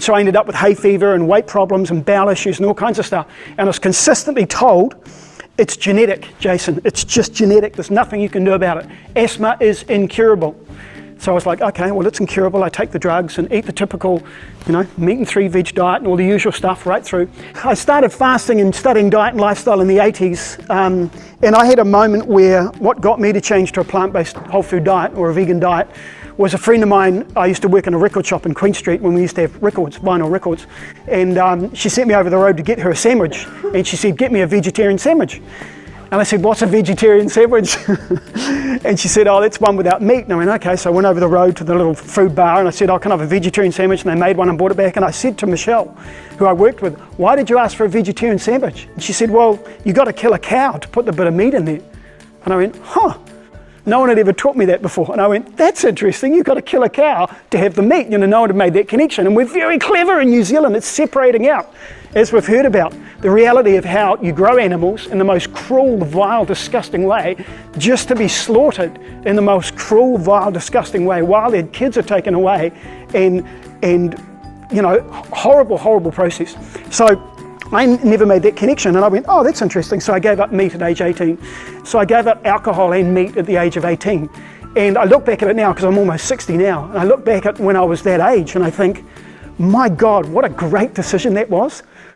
so I ended up with hay fever and weight problems and bowel issues and all kinds of stuff. And I was consistently told, it's genetic, Jason. It's just genetic. There's nothing you can do about it. Asthma is incurable. So I was like, okay, well, it's incurable. I take the drugs and eat the typical, meat and 3 veg diet and all the usual stuff right through. I started fasting and studying diet and lifestyle in the 80s. And I had a moment where what got me to change to a plant-based whole food diet or a vegan diet was a friend of mine. I used to work in a record shop in Queen Street when we used to have records, vinyl records. And she sent me over the road to get her a sandwich. And she said, get me a vegetarian sandwich. And I said, what's a vegetarian sandwich? And she said, oh, that's one without meat. And I went, okay. So I went over the road to the little food bar and I said, oh, can I have a vegetarian sandwich? And they made one and brought it back. And I said to Michelle, who I worked with, why did you ask for a vegetarian sandwich? And she said, well, you got to kill a cow to put the bit of meat in there. And I went, huh. No one had ever taught me that before. And I went, that's interesting. You've got to kill a cow to have the meat. No one had made that connection. And we're very clever in New Zealand. It's separating out, as we've heard about, the reality of how you grow animals in the most cruel, vile, disgusting way, just to be slaughtered in the most cruel, vile, disgusting way while their kids are taken away, and horrible, horrible process. So I never made that connection, and I went, oh, that's interesting. So I gave up meat at age 18. So I gave up alcohol and meat at the age of 18. And I look back at it now, because I'm almost 60 now, and I look back at when I was that age, and I think, my God, what a great decision that was.